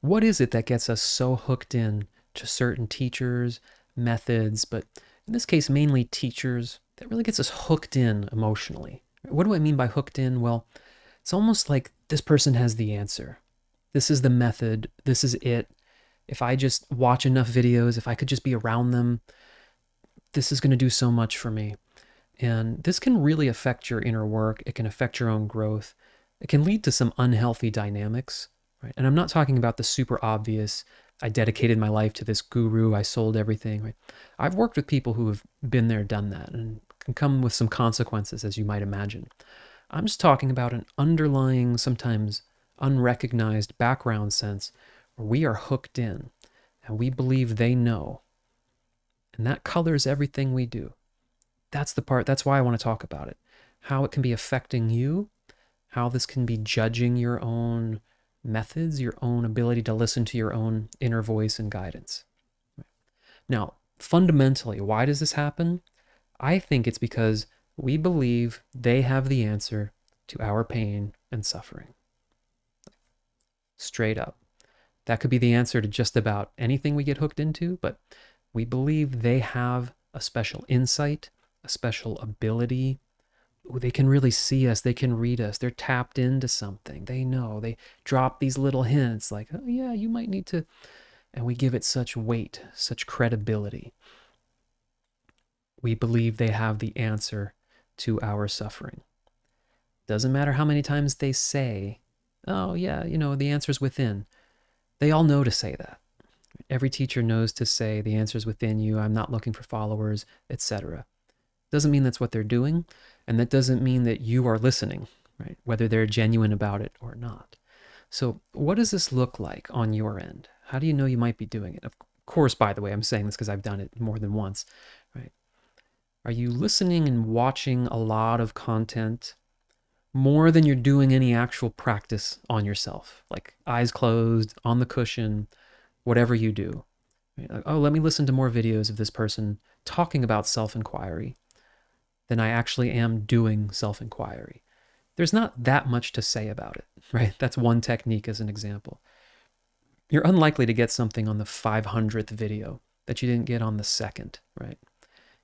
What is it that gets us so hooked in to certain teachers, methods, but in this case, mainly teachers, that really gets us hooked in emotionally? What do I mean by hooked in? Well, it's almost like this person has the answer. This is the method. This is it. If I just watch enough videos, if I could just be around them, this is going to do so much for me. And this can really affect your inner work. It can affect your own growth. It can lead to some unhealthy dynamics, right? And I'm not talking about the super obvious, I dedicated my life to this guru, I sold everything, right? I've worked with people who have been there, done that, and can come with some consequences, as you might imagine. I'm just talking about an underlying, sometimes unrecognized background sense where we are hooked in and we believe they know. And that colors everything we do. That's the part, that's why I want to talk about it. How it can be affecting you, how this can be judging your own methods, your own ability to listen to your own inner voice and guidance. Now, fundamentally, why does this happen? I think it's because we believe they have the answer to our pain and suffering. Straight up. That could be the answer to just about anything we get hooked into, but we believe they have a special insight, a special ability. They can really see us. They can read us. They're tapped into something. They know. They drop these little hints like, oh, yeah, you might need to. And we give it such weight, such credibility. We believe they have the answer to our suffering. Doesn't matter how many times they say, oh, yeah, the answer's within. They all know to say that. Every teacher knows to say the answer's within you. I'm not looking for followers, etc. Doesn't mean that's what they're doing, and that doesn't mean that you are listening, right? Whether they're genuine about it or not. So what does this look like on your end? How do you know you might be doing it? Of course, by the way, I'm saying this because I've done it more than once, right? Are you listening and watching a lot of content more than you're doing any actual practice on yourself? Like eyes closed, on the cushion, whatever you do. Right? Like, oh, let me listen to more videos of this person talking about self-inquiry than I actually am doing self-inquiry. There's not that much to say about it, right? That's one technique as an example. You're unlikely to get something on the 500th video that you didn't get on the second, right?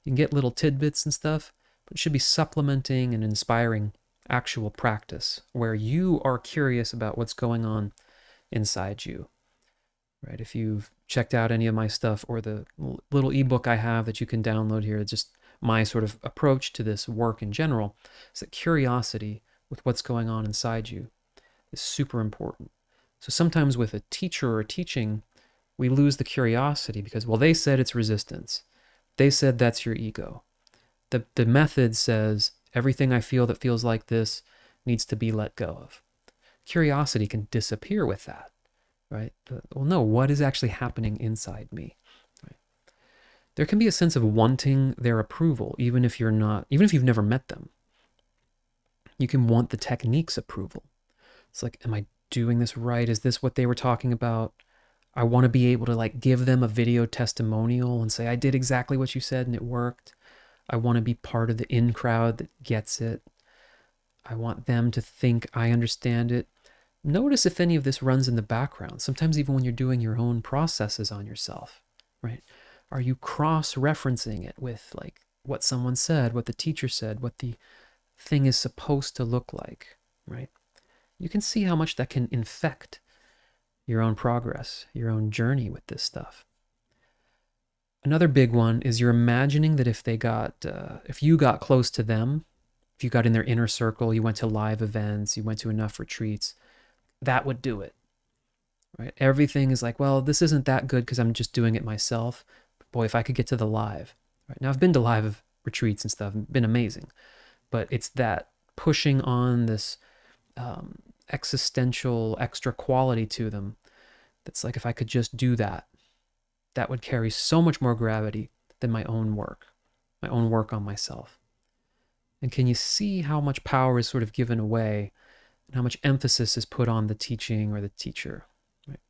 You can get little tidbits and stuff, but it should be supplementing and inspiring actual practice where you are curious about what's going on inside you, right? If you've checked out any of my stuff or the little ebook I have that you can download here, it's just my sort of approach to this work in general, is that curiosity with what's going on inside you is super important. So sometimes with a teacher or teaching, we lose the curiosity because, well, they said it's resistance. They said that's your ego. The method says everything I feel that feels like this needs to be let go of. Curiosity can disappear with that, right? Well, no, what is actually happening inside me? Right? There can be a sense of wanting their approval, even if you've never met them. You can want the technique's approval. It's like, am I doing this right? Is this what they were talking about? I want to be able to give them a video testimonial and say, I did exactly what you said and it worked. I want to be part of the in crowd that gets it. I want them to think I understand it. Notice if any of this runs in the background. Sometimes even when you're doing your own processes on yourself, right? Are you cross-referencing it with what someone said, what the teacher said, what the thing is supposed to look like, right? You can see how much that can infect your own progress, your own journey with this stuff. Another big one is you're imagining that if you got close to them, if you got in their inner circle, you went to live events, you went to enough retreats, that would do it, right? Everything is like, well, this isn't that good because I'm just doing it myself. But boy, if I could get to the live, right? Now I've been to live retreats and stuff, been amazing, but it's that pushing on this existential extra quality to them. That's like, if I could just do that, that would carry so much more gravity than my own work on myself. And can you see how much power is sort of given away and how much emphasis is put on the teaching or the teacher? Right?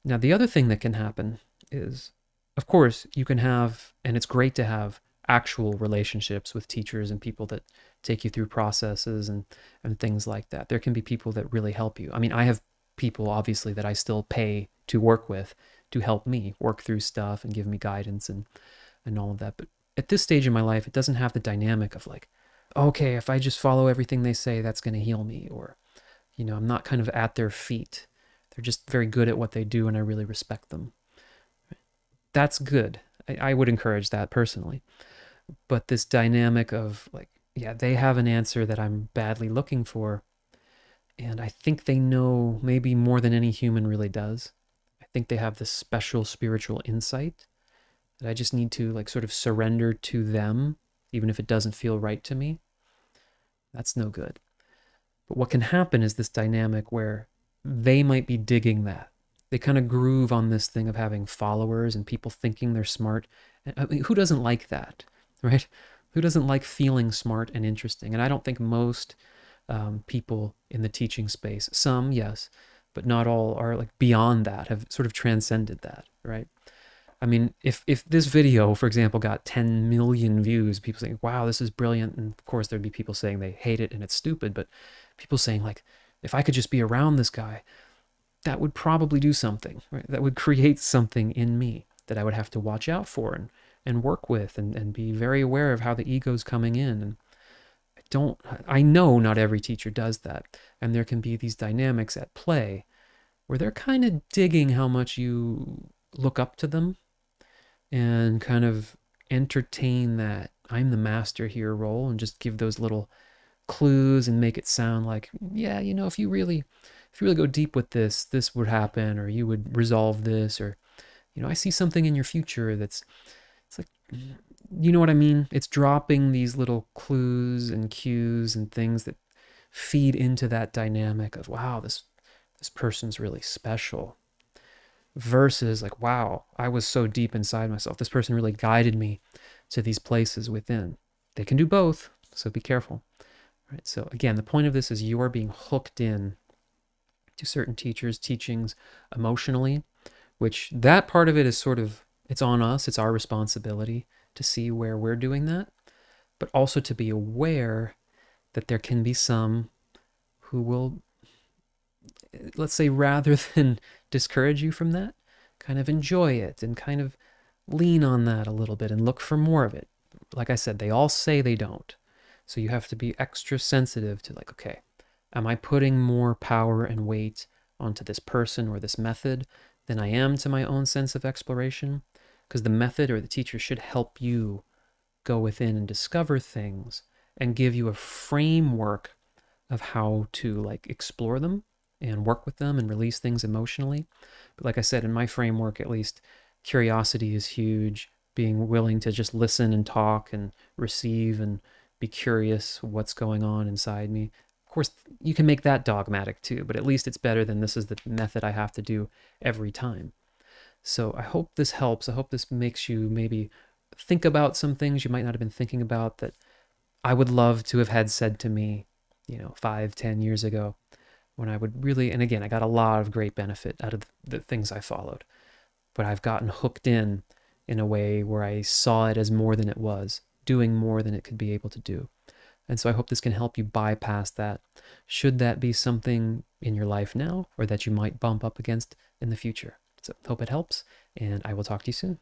Now, the other thing that can happen is, of course, you can have, and it's great to have, actual relationships with teachers and people that take you through processes and things like that. There can be people that really help you. I mean, I have people, obviously, that I still pay to work with to help me work through stuff and give me guidance and all of that. But at this stage in my life, it doesn't have the dynamic of like, okay, if I just follow everything they say, that's going to heal me. Or, I'm not kind of at their feet. They're just very good at what they do, and I really respect them. That's good. I would encourage that personally. But this dynamic of like, yeah, they have an answer that I'm badly looking for. And I think they know maybe more than any human really does. I think they have this special spiritual insight that I just need to like sort of surrender to them, even if it doesn't feel right to me. That's no good. But what can happen is this dynamic where they might be digging that. They kind of groove on this thing of having followers and people thinking they're smart. I mean, who doesn't like that, right? Who doesn't like feeling smart and interesting? And I don't think most people in the teaching space, some, yes, but not all, are like beyond that, have sort of transcended that, right? I mean, if this video, for example, got 10 million views, people saying, wow, this is brilliant. And of course, there'd be people saying they hate it and it's stupid, but people saying like, if I could just be around this guy, that would probably do something, right? That would create something in me that I would have to watch out for and work with and be very aware of how the ego's coming in. And I know not every teacher does that. And there can be these dynamics at play where they're kind of digging how much you look up to them and kind of entertain that I'm the master here role and just give those little clues and make it sound like, yeah, if you really go deep with this would happen, or you would resolve this, or, I see something in your future it's like, you know what I mean? It's dropping these little clues and cues and things that feed into that dynamic of, wow, this person's really special. Versus like, wow, I was so deep inside myself. This person really guided me to these places within. They can do both, so be careful. Right? So again, the point of this is you are being hooked in to certain teachers' teachings emotionally, which that part of it is sort of, it's on us. It's our responsibility to see where we're doing that, but also to be aware that there can be some who will, let's say, rather than discourage you from that, kind of enjoy it and kind of lean on that a little bit and look for more of it. Like I said, they all say they don't. So you have to be extra sensitive to like, okay, am I putting more power and weight onto this person or this method than I am to my own sense of exploration? Because the method or the teacher should help you go within and discover things and give you a framework of how to like explore them and work with them and release things emotionally. But like I said, in my framework, at least, curiosity is huge. Being willing to just listen and talk and receive and be curious what's going on inside me. Of course, you can make that dogmatic too, but at least it's better than this is the method I have to do every time. So I hope this helps. I hope this makes you maybe think about some things you might not have been thinking about that I would love to have had said to me, 5-10 years ago, when I would really, and again, I got a lot of great benefit out of the things I followed, but I've gotten hooked in a way where I saw it as more than it was, doing more than it could be able to do. And so I hope this can help you bypass that, should that be something in your life now or that you might bump up against in the future. So hope it helps, and I will talk to you soon.